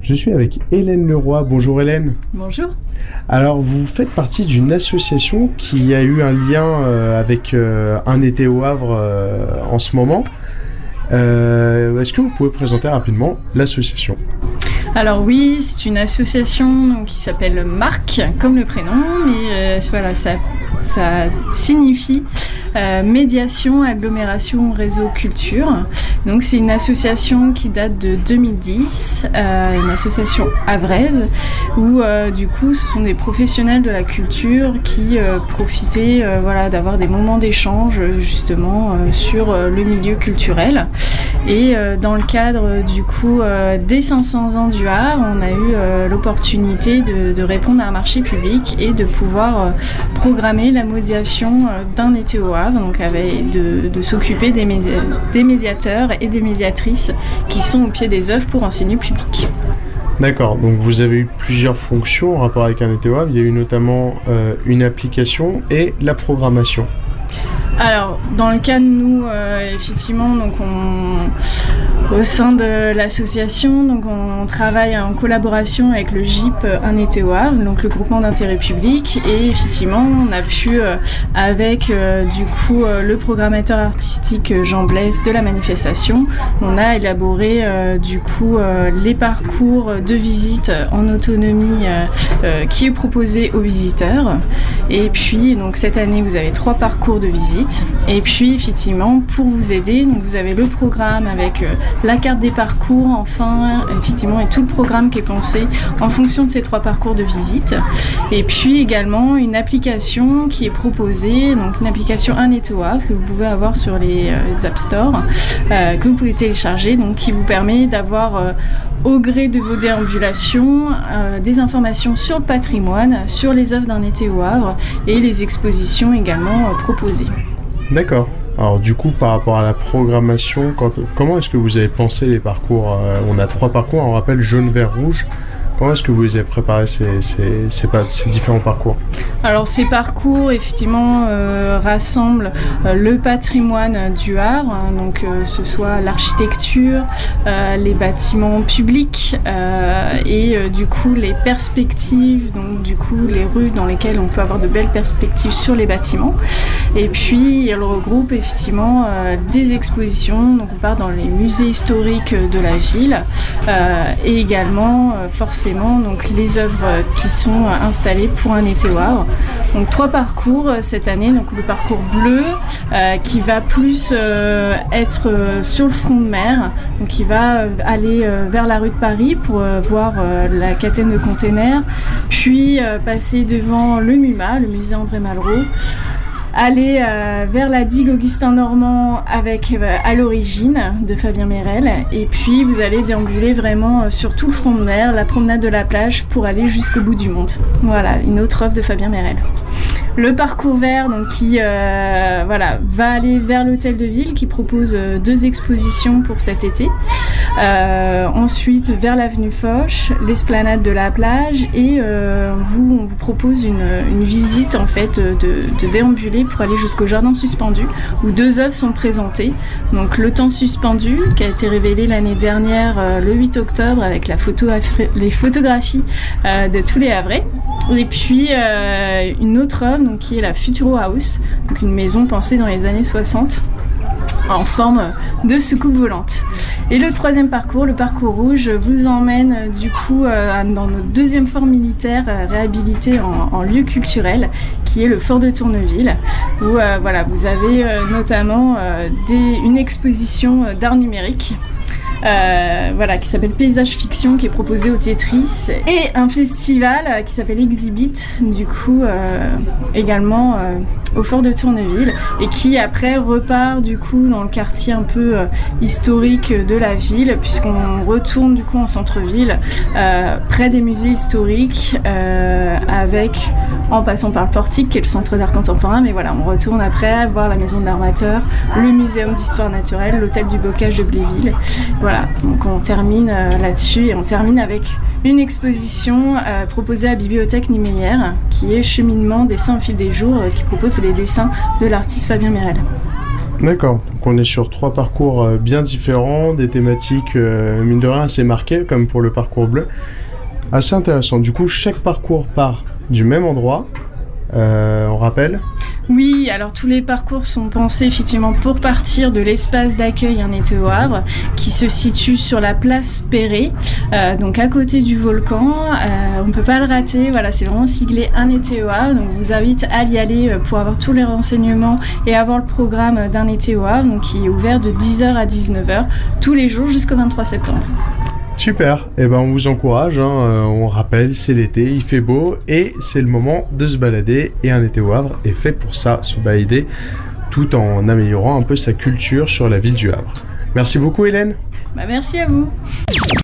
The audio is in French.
Je suis avec Hélène Leroy. Bonjour Hélène. Bonjour. Alors vous faites partie d'une association qui a eu un lien avec Un été au Havre en ce moment. Est-ce que vous pouvez présenter rapidement l'association ? Alors oui, c'est une association donc, qui s'appelle Marc, comme le prénom, mais voilà, ça signifie Médiation, Agglomération, Réseau, Culture. Donc c'est une association qui date de 2010, une association havraise, où du coup ce sont des professionnels de la culture qui profitaient d'avoir des moments d'échange justement sur le milieu culturel. Et dans le cadre du coup des 500 ans du Havre, on a eu l'opportunité de répondre à un marché public et de pouvoir programmer la médiation d'un été au Havre, donc de s'occuper des médiateurs et des médiatrices qui sont au pied des œuvres pour enseigner au public. D'accord, donc vous avez eu plusieurs fonctions en rapport avec Un été au Havre. Il y a eu notamment une application et la programmation. Alors, dans le cas de nous, effectivement, donc au sein de l'association, donc on travaille en collaboration avec le GIP Un été au Havre, donc le groupement d'intérêt public, et effectivement, on a pu, avec du coup le programmateur artistique Jean Blaise de la manifestation, on a élaboré du coup les parcours de visite en autonomie qui est proposé aux visiteurs. Et puis, donc cette année, vous avez 3 parcours de visite. Et puis effectivement, pour vous aider, donc vous avez le programme avec la carte des parcours, enfin effectivement, et tout le programme qui est pensé en fonction de ces 3 parcours de visite. Et puis également une application qui est proposée, donc une application Un été au Havre que vous pouvez avoir sur les App Store, que vous pouvez télécharger, donc qui vous permet d'avoir au gré de vos déambulations des informations sur le patrimoine, sur les œuvres d'Un été au Havre et les expositions également proposées. D'accord. Alors du coup, par rapport à la programmation, comment est-ce que vous avez pensé les parcours ? On a 3 parcours, on rappelle jaune, vert, rouge. Comment est-ce que vous les avez préparés ces différents parcours ? Alors ces parcours effectivement rassemblent le patrimoine du Havre, donc ce soit l'architecture, les bâtiments publics et du coup les perspectives, donc du coup les rues dans lesquelles on peut avoir de belles perspectives sur les bâtiments. Et puis elle regroupe effectivement des expositions, donc on part dans les musées historiques de la ville et également forcément donc les œuvres qui sont installées pour Un été au Havre. Donc 3 parcours cette année, donc le parcours bleu qui va plus être sur le front de mer, donc qui va aller vers la rue de Paris pour voir la Catène de containers, puis passer devant le MUMA, le musée André Malraux, aller vers la digue Augustin Normand avec À l'origine de Fabien Merel, et puis vous allez déambuler vraiment sur tout le front de mer, la promenade de la plage pour aller jusqu'au bout du monde. Voilà, une autre œuvre de Fabien Merel. Le parcours vert donc, qui va aller vers l'hôtel de ville qui propose 2 expositions pour cet été. Ensuite vers l'avenue Foch, l'esplanade de la plage et on vous propose une visite en fait de déambuler pour aller jusqu'au jardin suspendu où 2 œuvres sont présentées. Donc Le temps suspendu qui a été révélé l'année dernière le 8 octobre avec les photographies de tous les Havrais. Et puis une autre œuvre donc, qui est la Futuro House, donc une maison pensée dans les années 60 en forme de soucoupe volante. Et le 3e parcours, le parcours rouge, vous emmène du coup dans notre 2e fort militaire réhabilité en lieu culturel qui est le fort de Tourneville où vous avez notamment une exposition d'art numérique qui s'appelle Paysage Fiction qui est proposé au Tetris et un festival qui s'appelle Exhibit du coup également au fort de Tourneville et qui après repart du coup dans le quartier un peu historique de la ville puisqu'on retourne du coup en centre-ville près des musées historiques en passant par le Portique qui est le centre d'art contemporain, mais voilà, on retourne après voir la maison de l'armateur, le muséum d'histoire naturelle, l'hôtel du Bocage de Bléville. Voilà, donc on termine là-dessus et on termine avec une exposition proposée à la Bibliothèque Niemeyer qui est Cheminement, dessin au fil des jours qui propose les dessins de l'artiste Fabien Merel. D'accord, donc on est sur 3 parcours bien différents, des thématiques mine de rien assez marquées, comme pour le parcours bleu. Assez intéressant. Du coup, chaque parcours part du même endroit, on rappelle. Oui, alors tous les parcours sont pensés effectivement pour partir de l'espace d'accueil Un été au Havre, qui se situe sur la place Perret, donc à côté du volcan. On ne peut pas le rater, voilà, c'est vraiment siglé Un été au Havre, donc je vous invite à y aller pour avoir tous les renseignements et avoir le programme d'Un été au Havre, donc qui est ouvert de 10h à 19h tous les jours jusqu'au 23 septembre. Super, et ben on vous encourage, on rappelle, c'est l'été, il fait beau et c'est le moment de se balader et Un été au Havre est fait pour ça, se balader tout en améliorant un peu sa culture sur la ville du Havre. Merci beaucoup Hélène. Merci à vous.